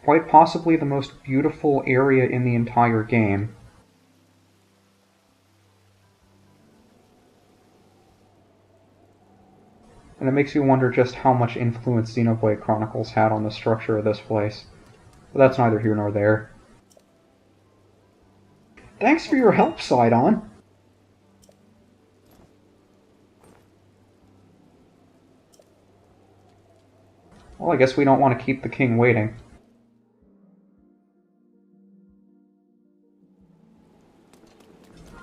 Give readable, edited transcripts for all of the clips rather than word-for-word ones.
quite possibly the most beautiful area in the entire game. And it makes you wonder just how much influence Xenoblade Chronicles had on the structure of this place. But that's neither here nor there. Thanks for your help, Sidon! Well, I guess we don't want to keep the king waiting.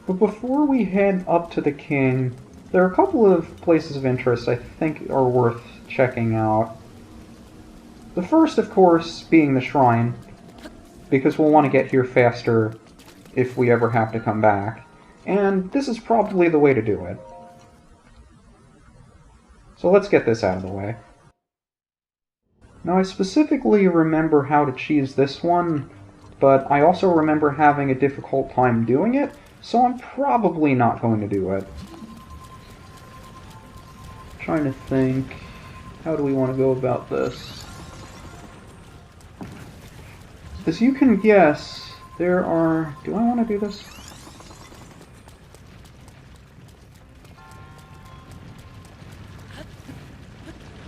But before we head up to the king, there are a couple of places of interest I think are worth checking out. The first, of course, being the shrine, because we'll want to get here faster if we ever have to come back. And this is probably the way to do it. So let's get this out of the way. Now, I specifically remember how to cheese this one, but I also remember having a difficult time doing it, so I'm probably not going to do it. Trying to think, how do we want to go about this? As you can guess, there are... Do I want to do this?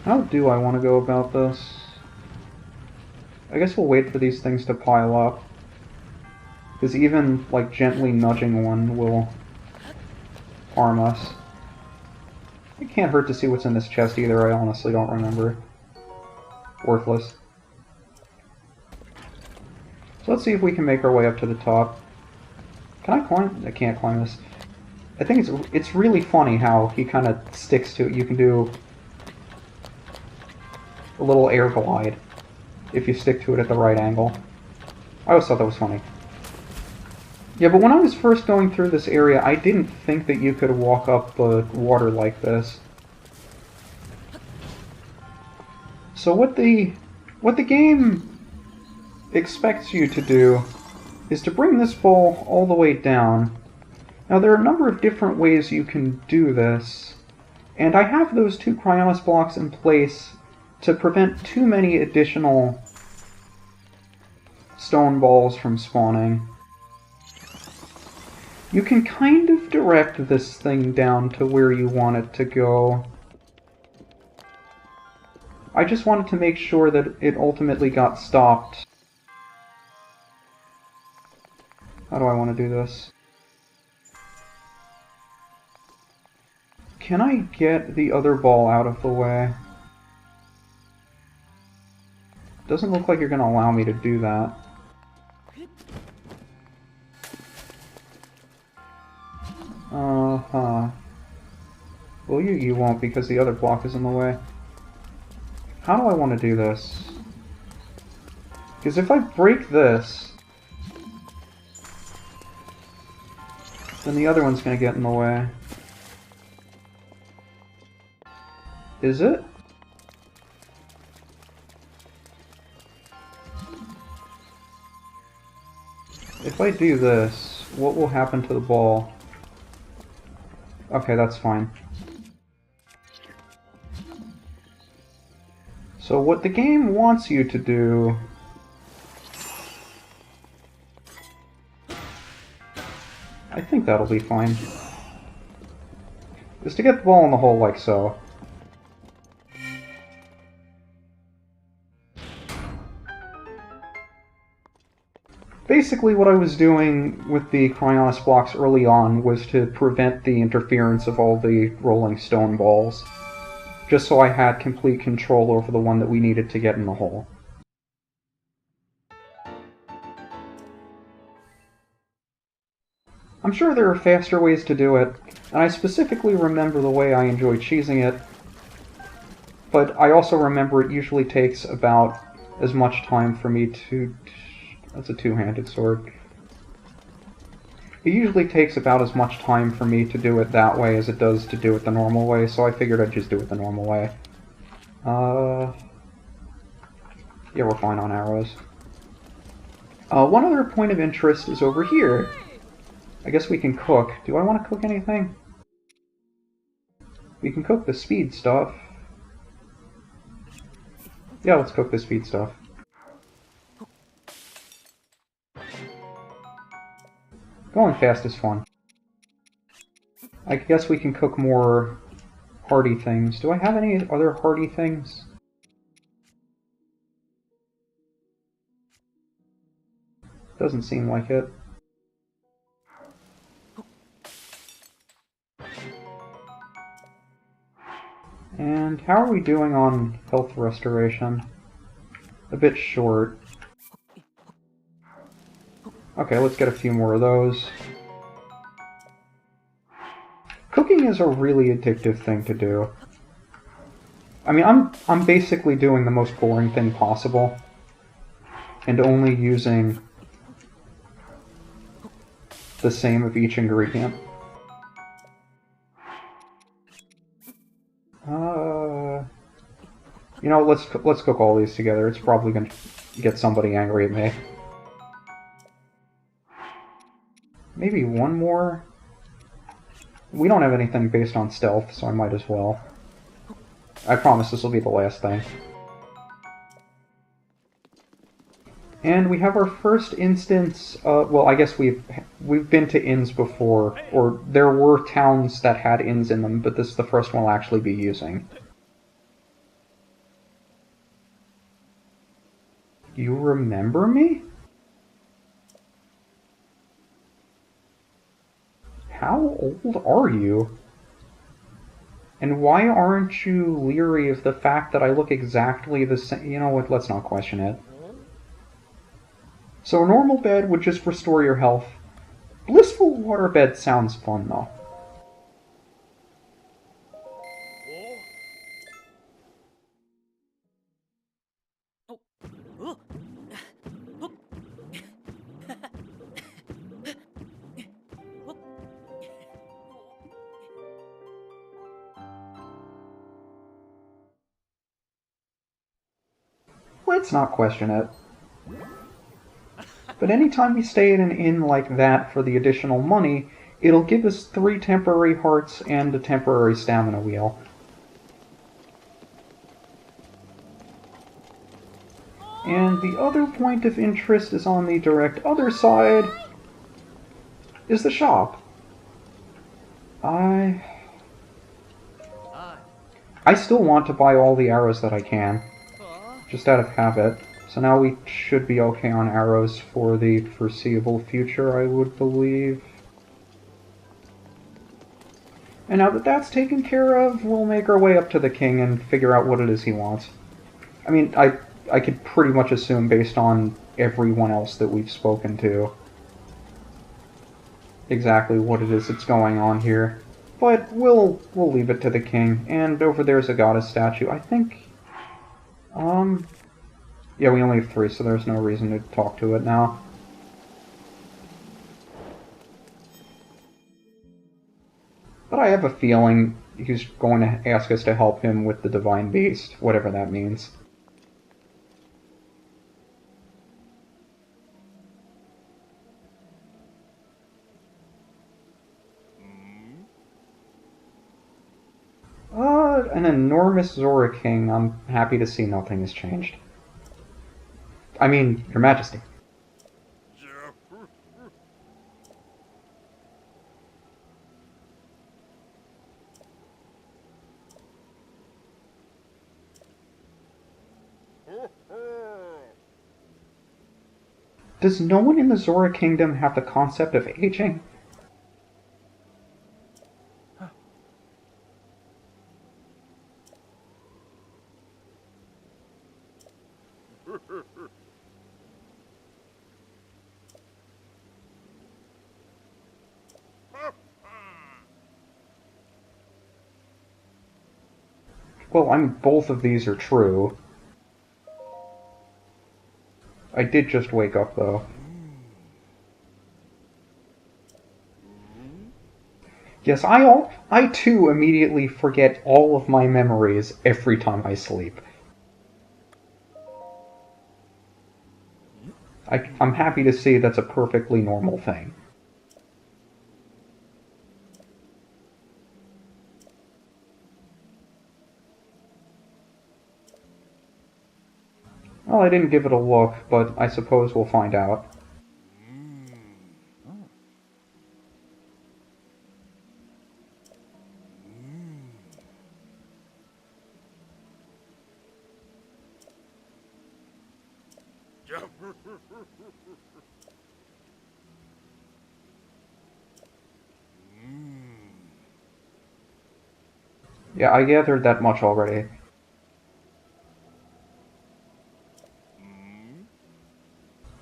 How do I want to go about this? I guess we'll wait for these things to pile up. Because even, like, gently nudging one will harm us. It can't hurt to see what's in this chest either, I honestly don't remember. Worthless. So let's see if we can make our way up to the top. Can I climb? I can't climb this. I think it's really funny how he kind of sticks to it. You can do a little air glide if you stick to it at the right angle. I always thought that was funny. Yeah, but when I was first going through this area, I didn't think that you could walk up the water like this. So what the game expects you to do is to bring this ball all the way down. Now, there are a number of different ways you can do this, and I have those 2 Cryonis blocks in place to prevent too many additional stone balls from spawning. You can kind of direct this thing down to where you want it to go. I just wanted to make sure that it ultimately got stopped. How do I want to do this? Can I get the other ball out of the way? Doesn't look like you're going to allow me to do that. Uh-huh. Well, you won't because the other block is in the way. How do I want to do this? Because if I break this, then the other one's going to get in the way. Is it? If I do this, what will happen to the ball? Okay, that's fine. So what the game wants you to do I think that'll be fine. Is to get the ball in the hole like so. Basically what I was doing with the Cryonis blocks early on was to prevent the interference of all the rolling stone balls, just so I had complete control over the one that we needed to get in the hole. I'm sure there are faster ways to do it, and I specifically remember the way I enjoy cheesing it, but I also remember it usually takes about as much time for me to... That's a two-handed sword. It usually takes about as much time for me to do it that way as it does to do it the normal way, so I figured I'd just do it the normal way. Yeah, we're fine on arrows. One other point of interest is over here. I guess we can cook. Do I want to cook anything? We can cook the speed stuff. Yeah, let's cook the speed stuff. Going fast is fun. I guess we can cook more hearty things. Do I have any other hearty things? Doesn't seem like it. And how are we doing on health restoration? A bit short. Okay, let's get a few more of those. Cooking is a really addictive thing to do. I mean, I'm basically doing the most boring thing possible, and only using the same of each ingredient. You know, let's cook all these together. It's probably gonna get somebody angry at me. Maybe one more? We don't have anything based on stealth, so I might as well. I promise this will be the last thing. And we have our first instance, well, I guess we've been to inns before, or there were towns that had inns in them, but this is the first one we'll actually be using. You remember me? How old are you? And why aren't you leery of the fact that I look exactly the same? You know what, let's not question it. So a normal bed would just restore your health. Blissful waterbed sounds fun, though. Let's not question it. But anytime we stay in an inn like that for the additional money, it'll give us 3 temporary hearts and a temporary stamina wheel. And the other point of interest is on the direct other side, is the shop. I still want to buy all the arrows that I can, just out of habit. So now we should be okay on arrows for the foreseeable future, I would believe. And now that that's taken care of, we'll make our way up to the king and figure out what it is he wants. I mean, I could pretty much assume, based on everyone else that we've spoken to, exactly what it is that's going on here. But we'll leave it to the king. And over there's a goddess statue. I think... yeah, we only have 3, so there's no reason to talk to it now. But I have a feeling he's going to ask us to help him with the Divine Beast, whatever that means. An enormous Zora king. I'm happy to see nothing has changed. I mean, Your Majesty. Does no one in the Zora Kingdom have the concept of aging? Well, I mean, both of these are true. I did just wake up, though. Yes, I too immediately forget all of my memories every time I sleep. I'm happy to see that's a perfectly normal thing. Well, I didn't give it a look, but I suppose we'll find out. Yeah, I gathered that much already.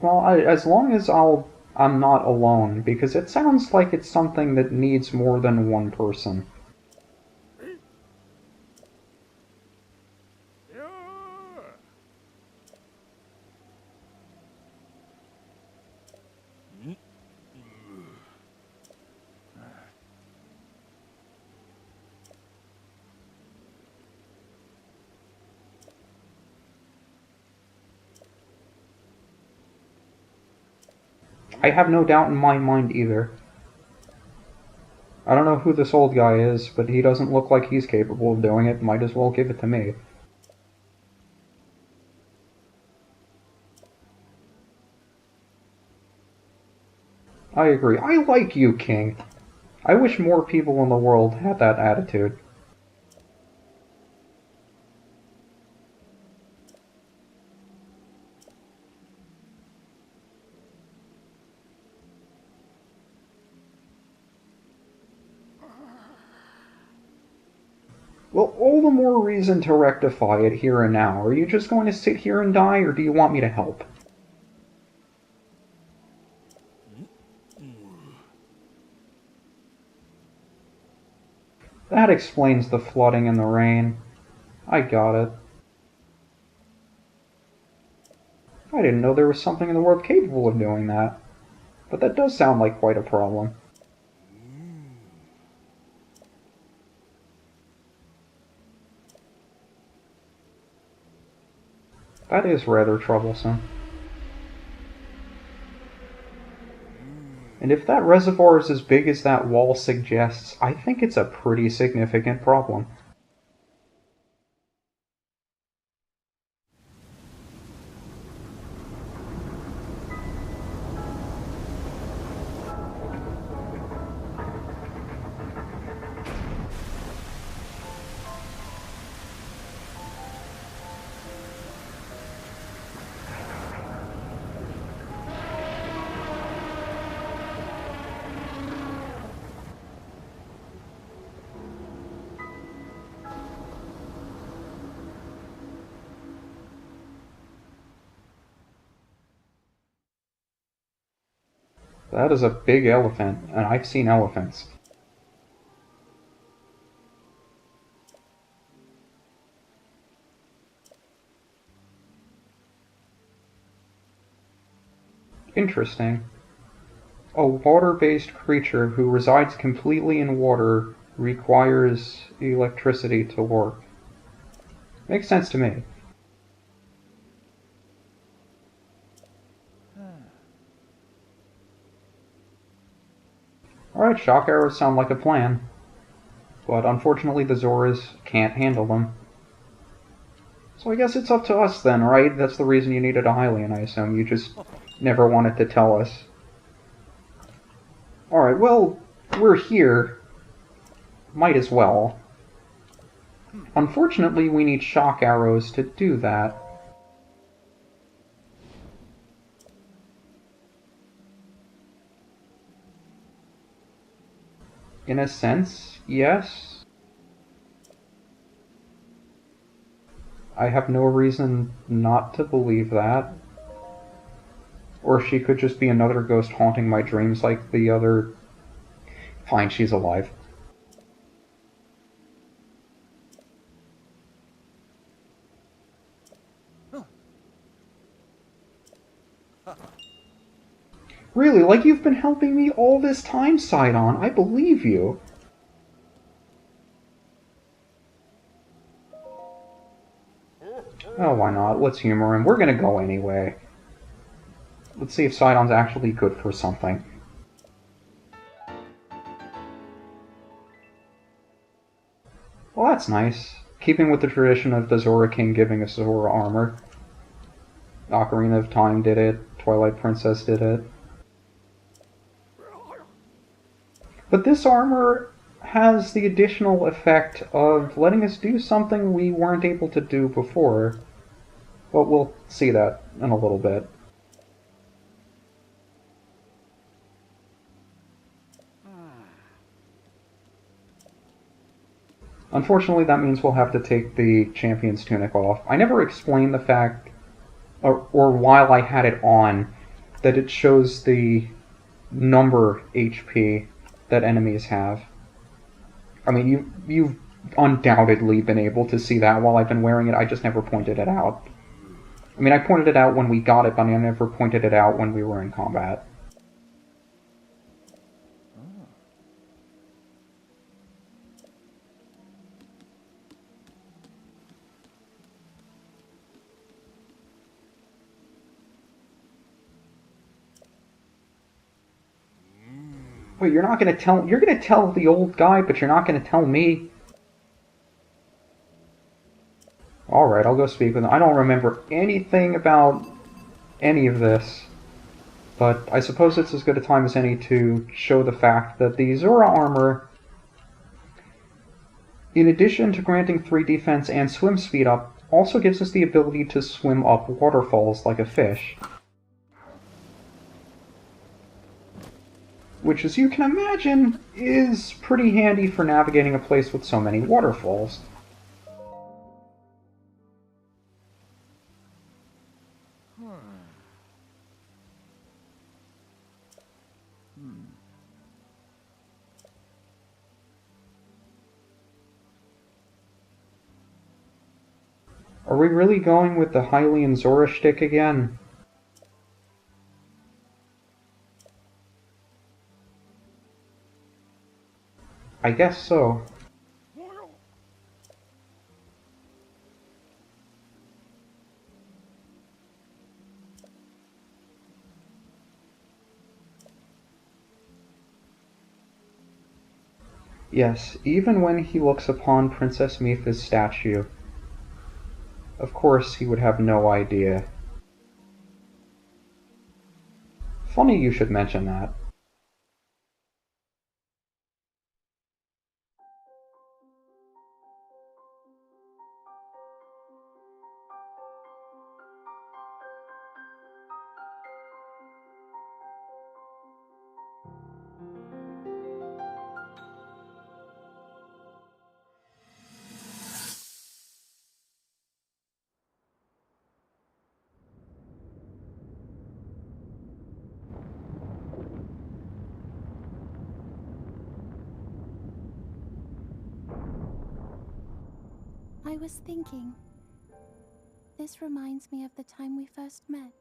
Well, as long as I'm not alone, because it sounds like it's something that needs more than one person. I have no doubt in my mind either. I don't know who this old guy is, but he doesn't look like he's capable of doing it. Might as well give it to me. I agree. I like you, King. I wish more people in the world had that attitude. Well, all the more reason to rectify it here and now. Are you just going to sit here and die, or do you want me to help? That explains the flooding and the rain. I got it. I didn't know there was something in the world capable of doing that. But that does sound like quite a problem. That is rather troublesome. And if that reservoir is as big as that wall suggests, I think it's a pretty significant problem. That is a big elephant, and I've seen elephants. Interesting. A water-based creature who resides completely in water requires electricity to work. Makes sense to me. Alright, shock arrows sound like a plan. But unfortunately the Zoras can't handle them. So I guess it's up to us then, right? That's the reason you needed a Hylian, I assume. You just never wanted to tell us. Alright, well, we're here. Might as well. Unfortunately, we need shock arrows to do that. In a sense, yes. I have no reason not to believe that. Or she could just be another ghost haunting my dreams like the other... Fine, she's alive. Really, like you've been helping me all this time, Sidon. I believe you. Oh, why not? Let's humor him. We're gonna go anyway. Let's see if Sidon's actually good for something. Well, that's nice. Keeping with the tradition of the Zora King giving us Zora armor. Ocarina of Time did it. Twilight Princess did it. But this armor has the additional effect of letting us do something we weren't able to do before. But we'll see that in a little bit. Unfortunately, that means we'll have to take the Champion's Tunic off. I never explained the fact, or while I had it on, that it shows the number HP that enemies have. I mean, you've undoubtedly been able to see that while I've been wearing it, I just never pointed it out. I mean, I pointed it out when we got it, but I never pointed it out when we were in combat. Wait, you're not gonna tell... You're gonna tell the old guy, but you're not gonna tell me? Alright, I'll go speak with him. I don't remember anything about any of this, but I suppose it's as good a time as any to show the fact that the Zora armor, in addition to granting 3 defense and swim speed up, also gives us the ability to swim up waterfalls like a fish. Which, as you can imagine, is pretty handy for navigating a place with so many waterfalls. Are we really going with the Hylian Zora shtick again? I guess so. Yes, even when he looks upon Princess Mipha's statue, of course he would have no idea. Funny you should mention that. I was thinking, this reminds me of the time we first met.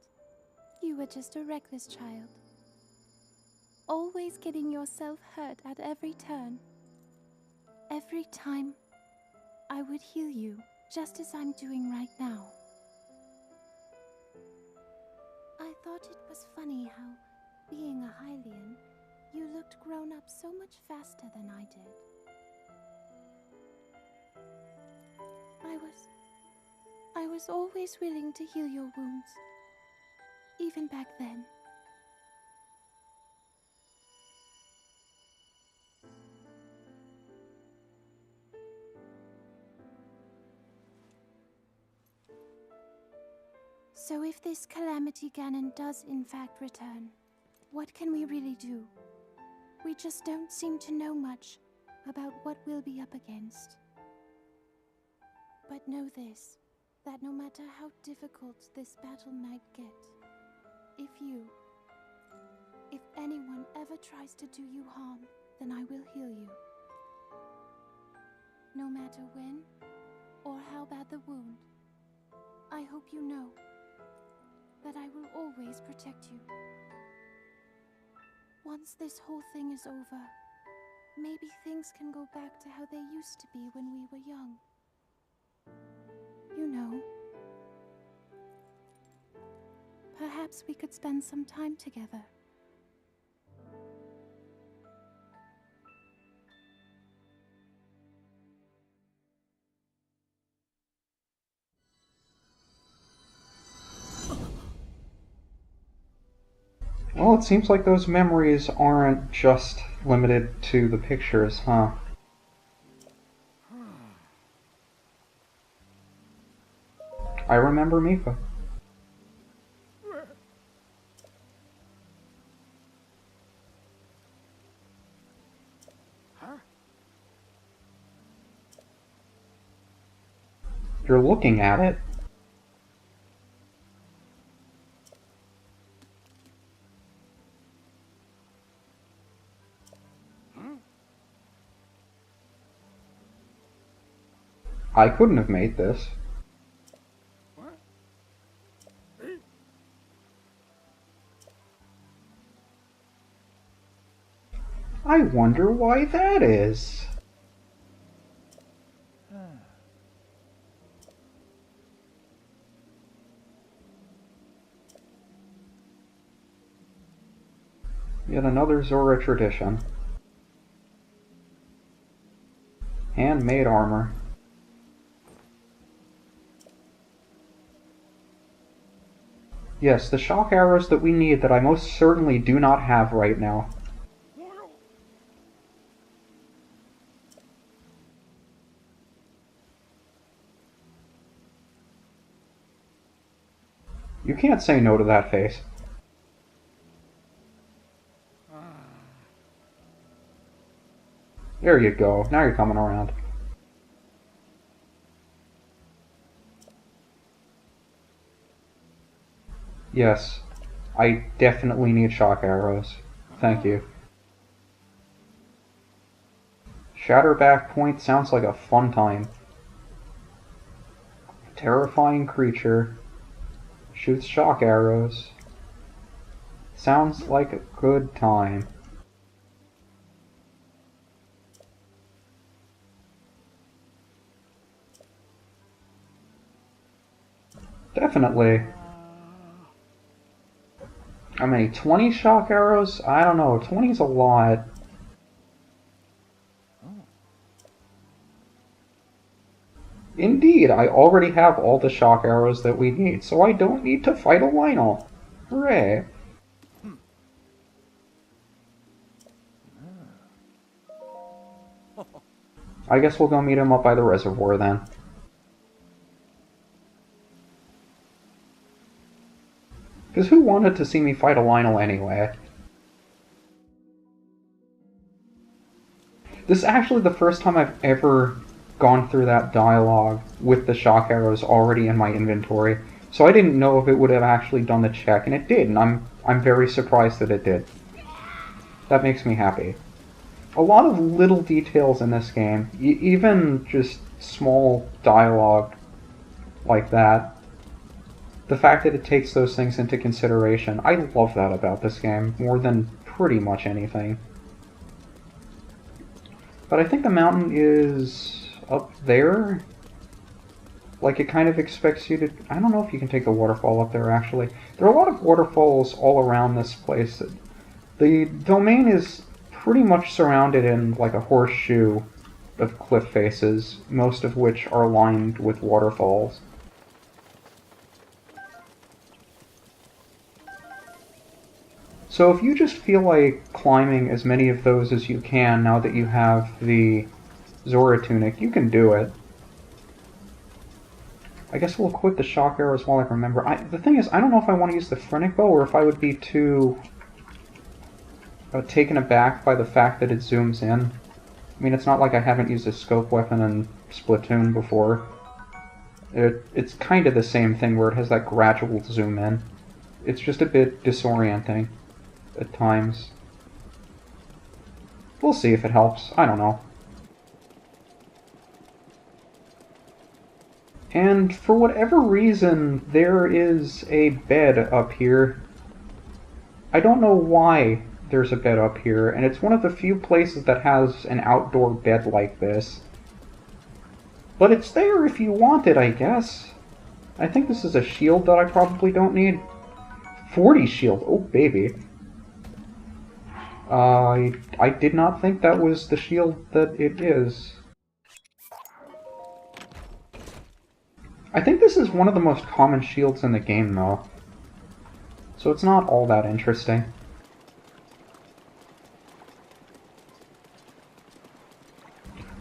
You were just a reckless child, always getting yourself hurt at every turn. Every time, I would heal you, just as I'm doing right now. I thought it was funny how, being a Hylian, you looked grown up so much faster than I did. I was always willing to heal your wounds, even back then. So if this Calamity Ganon does in fact return, what can we really do? We just don't seem to know much about what we'll be up against. But know this, that no matter how difficult this battle might get, if anyone ever tries to do you harm, then I will heal you. No matter when or how bad the wound, I hope you know that I will always protect you. Once this whole thing is over, maybe things can go back to how they used to be when we were young. You know, perhaps we could spend some time together. Well, it seems like those memories aren't just limited to the pictures, huh? I remember Mipha. You're looking at it. I couldn't have made this. I wonder why that is. Yet another Zora tradition. Handmade armor. Yes, the shock arrows that we need that I most certainly do not have right now. You can't say no to that face. There you go. Now you're coming around. Yes, I definitely need shock arrows. Thank you. Shatterback Point sounds like a fun time. Terrifying creature. Shoots shock arrows. Sounds like a good time. Definitely. How many? 20 shock arrows? I don't know. 20's a lot. Indeed, I already have all the shock arrows that we need, so I don't need to fight a Lionel. Hooray. I guess we'll go meet him up by the reservoir then. Because who wanted to see me fight a Lionel anyway? This is actually the first time I've ever gone through that dialogue with the shock arrows already in my inventory, so I didn't know if it would have actually done the check, and it did, and I'm very surprised that it did. That makes me happy. A lot of little details in this game, even just small dialogue like that, the fact that it takes those things into consideration, I love that about this game more than pretty much anything. But I think the mountain is up there. Like, it kind of expects you to... I don't know if you can take the waterfall up there, actually. There are a lot of waterfalls all around this place. The domain is pretty much surrounded in, like, a horseshoe of cliff faces, most of which are lined with waterfalls. So if you just feel like climbing as many of those as you can now that you have the Zora tunic, you can do it. I guess we'll equip the shock arrows while I remember. The thing is, I don't know if I want to use the Phrenic bow or if I would be too taken aback by the fact that it zooms in. I mean, it's not like I haven't used a scope weapon in Splatoon before. It's kind of the same thing where it has that gradual zoom in. It's just a bit disorienting at times. We'll see if it helps. I don't know. And for whatever reason, there is a bed up here. I don't know why there's a bed up here, and it's one of the few places that has an outdoor bed like this. But it's there if you want it, I guess. I think this is a shield that I probably don't need. 40 shield, oh baby. I did not think that was the shield that it is. I think this is one of the most common shields in the game, though. So it's not all that interesting.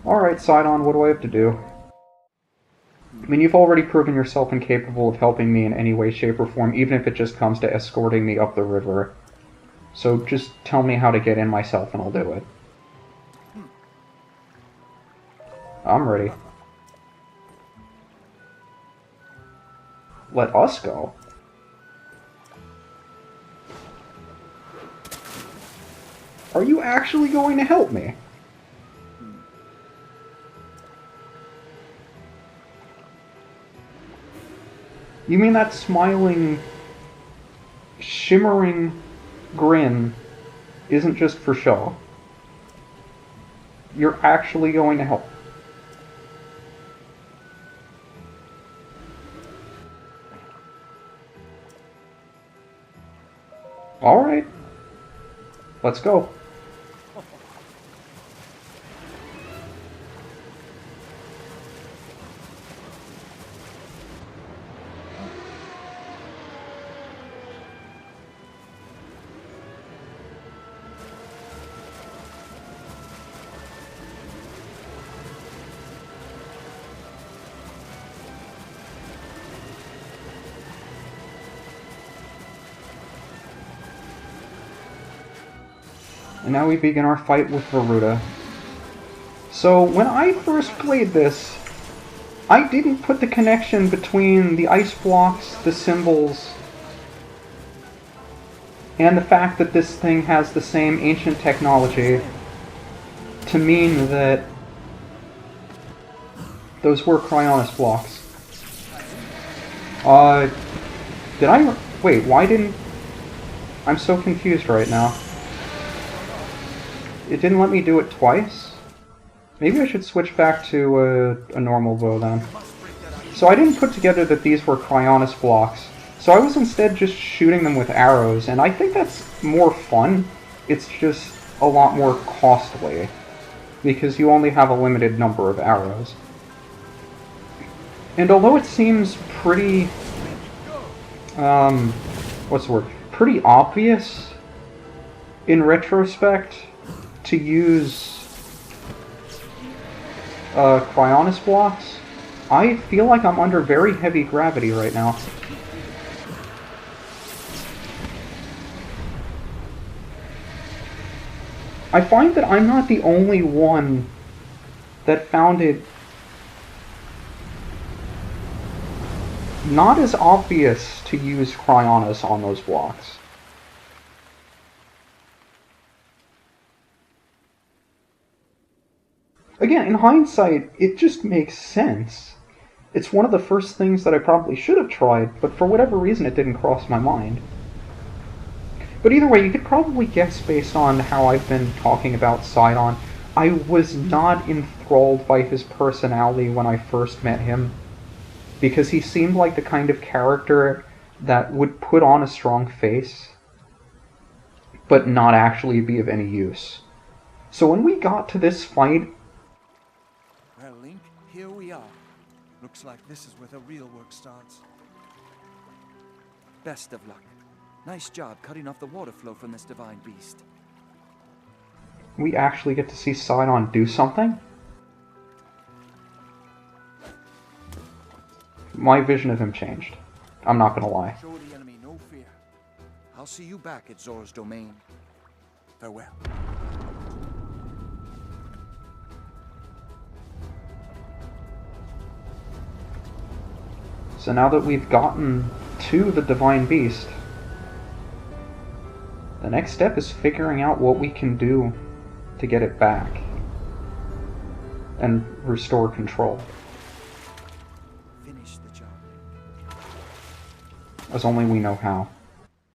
Alright, Sidon, what do I have to do? I mean, you've already proven yourself incapable of helping me in any way, shape, or form, even if it just comes to escorting me up the river. So just tell me how to get in myself and I'll do it. I'm ready. Let us go. Are you actually going to help me? You mean that smiling, shimmering grin isn't just for show? You're actually going to help. Alright. Let's go. And now we begin our fight with Ruta. So, when I first played this, I didn't put the connection between the ice blocks, the symbols, and the fact that this thing has the same ancient technology to mean that those were Cryonis blocks. Did I... Wait, why didn't... I'm so confused right now. It didn't let me do it twice? Maybe I should switch back to a normal bow then. So I didn't put together that these were Cryonis blocks. So I was instead just shooting them with arrows, and I think that's more fun. It's just a lot more costly, because you only have a limited number of arrows. And although it seems pretty... what's the word? Pretty obvious in retrospect to use Cryonis blocks, I feel like I'm under very heavy gravity right now. I find that I'm not the only one that found it not as obvious to use Cryonis on those blocks. Again, in hindsight, it just makes sense. It's one of the first things that I probably should have tried, but for whatever reason it didn't cross my mind. But either way, you could probably guess based on how I've been talking about Sidon, I was not enthralled by his personality when I first met him, because he seemed like the kind of character that would put on a strong face, but not actually be of any use. So when we got to this fight... Well, Link, here we are. Looks like this is where the real work starts. Best of luck. Nice job cutting off the water flow from this divine beast. We actually get to see Sidon do something? My vision of him changed. I'm not gonna lie. Show the enemy no fear. I'll see you back at Zora's domain. Farewell. So now that we've gotten to the Divine Beast, the next step is figuring out what we can do to get it back and restore control. Finish the job. As only we know how.